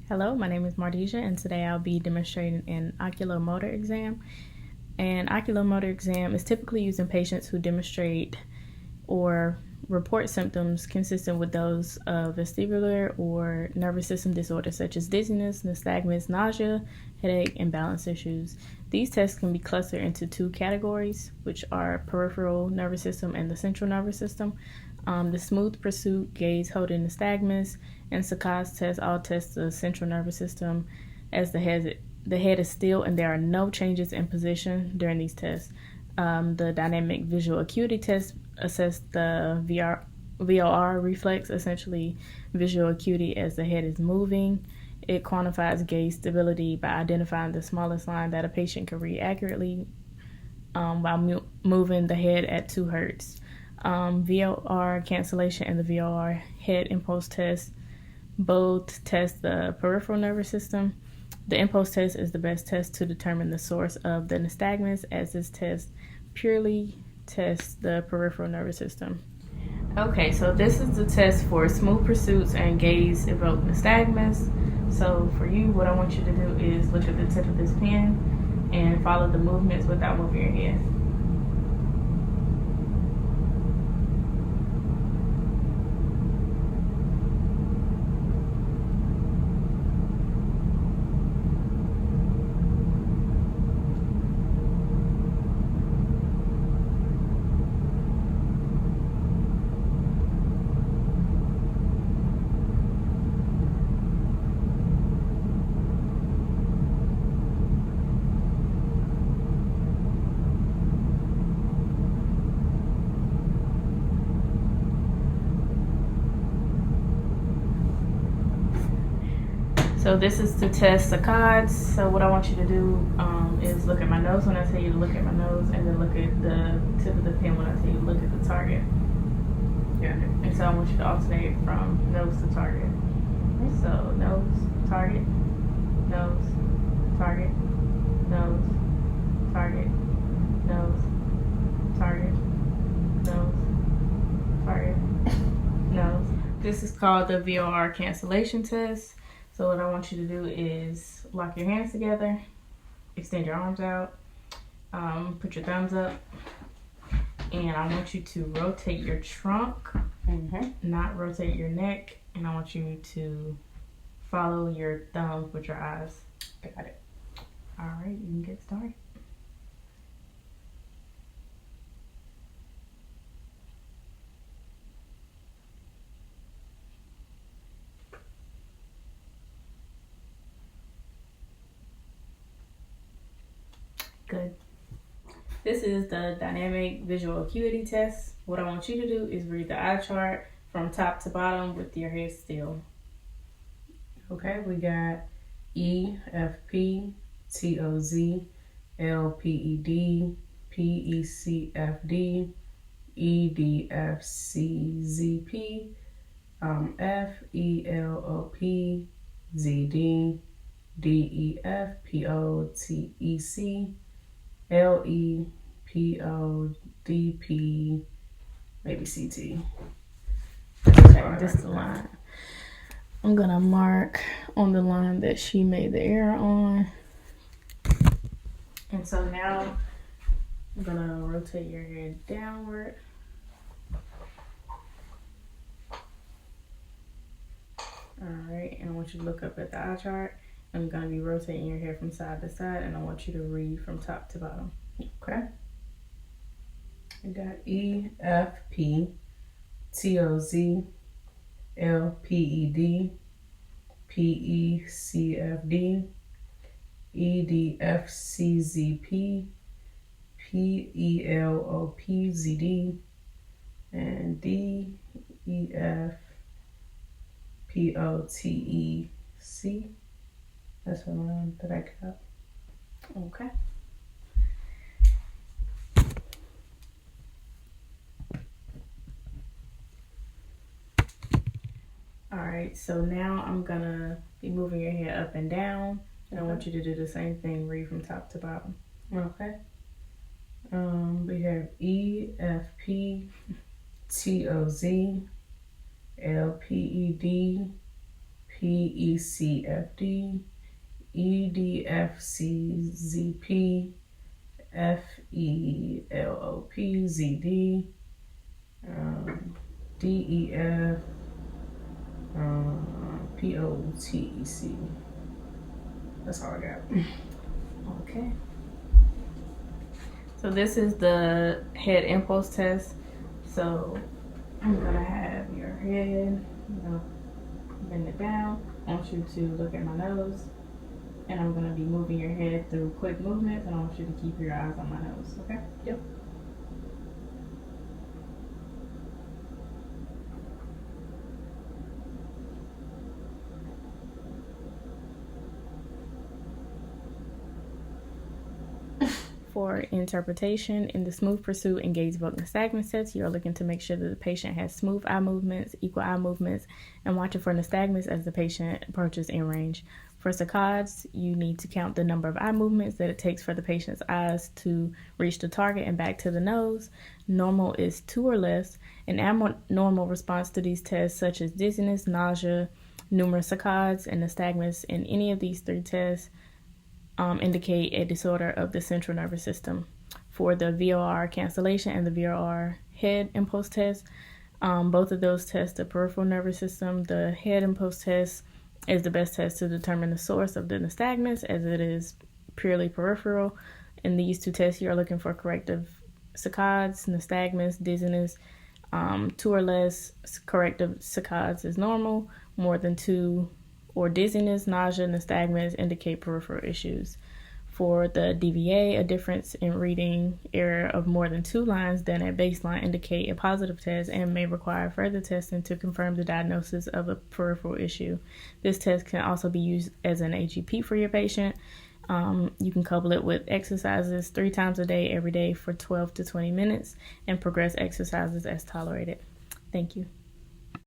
Hello, my name is Mardesia, and today I'll be demonstrating an oculomotor exam. An oculomotor exam is typically used in patients who demonstrate or report symptoms consistent with those of vestibular or nervous system disorders such as dizziness, nystagmus, nausea, headache, and balance issues. These tests can be clustered into two categories, which are peripheral nervous system and the central nervous system. The smooth pursuit, gaze holding nystagmus, and Saccades test all test the central nervous system as the head is still and there are no changes in position during these tests. The dynamic visual acuity test assess the VOR reflex, essentially visual acuity as the head is moving. It quantifies gaze stability by identifying the smallest line that a patient can read accurately while moving the head at 2 hertz. VOR cancellation and the VOR head impulse test both test the peripheral nervous system. The impulse test is the best test to determine the source of the nystagmus, as this test purely tests the peripheral nervous system. Okay, so this is the test for smooth pursuits and gaze evoked nystagmus. So for you, what I want you to do is look at the tip of this pen and follow the movements without moving your head. So this is to test Saccades. So what I want you to do is look at my nose when I tell you to look at my nose, and then look at the tip of the pen when I tell you to look at the target. Yeah. And so I want you to alternate from nose to target. So nose, target, nose, target, nose, target, nose, target, nose, target, nose. This is called the VOR cancellation test. So what I want you to do is lock your hands together, extend your arms out, put your thumbs up, and I want you to rotate your trunk, not rotate your neck, and I want you to follow your thumbs with your eyes. Got it. All right, you can get started. Good. This is the dynamic visual acuity test. What I want you to do is read the eye chart from top to bottom with your head still. Okay, we got EFP, TOZ, LPED, PECFD, EDFCZP, FELOP, ZD, DEFPOTEC, LEPODP, maybe CT. Okay, this is the line. I'm gonna mark on the line that she made the error on. And so now I'm gonna rotate your head downward. All right, and I want you to look up at the eye chart. I'm gonna be rotating your hair from side to side, and I want you to read from top to bottom. Okay. I got EFP, TOZ, LPED, PECFD, EDFCZP, PELOPZD, and DEFPOTEC. That's the one that I got. Okay. All right, so now I'm gonna be moving your hair up and down, and I want you to do the same thing, read from top to bottom. Okay. We have EFP, TOZ, LPED, PECFD, EDFCZP, FELOPZD, DEF, POTEC. That's all I got. Okay. So this is the head impulse test. So I'm gonna have your head, bend it down. I want you to look at my nose, and I'm gonna be moving your head through quick movements, and I want you to keep your eyes on my nose, okay? Yep. For interpretation, in the smooth pursuit and gaze evoke nystagmus test, you're looking to make sure that the patient has smooth eye movements, equal eye movements, and watching for nystagmus as the patient approaches in range. For saccades, you need to count the number of eye movements that it takes for the patient's eyes to reach the target and back to the nose. Normal is 2 or less. An abnormal response to these tests, such as dizziness, nausea, numerous saccades, and nystagmus in any of these 3 tests, indicate a disorder of the central nervous system. For the VOR cancellation and the VOR head impulse test, both of those test the peripheral nervous system. The head impulse test is the best test to determine the source of the nystagmus, as it is purely peripheral. In these 2 tests, you are looking for corrective saccades, nystagmus, dizziness. 2 or less corrective saccades is normal. More than 2 or dizziness, nausea, nystagmus indicate peripheral issues. For the DVA, a difference in reading error of more than 2 lines than at baseline indicate a positive test and may require further testing to confirm the diagnosis of a peripheral issue. This test can also be used as an AGP for your patient. You can couple it with exercises 3 times a day, every day for 12 to 20 minutes, and progress exercises as tolerated. Thank you.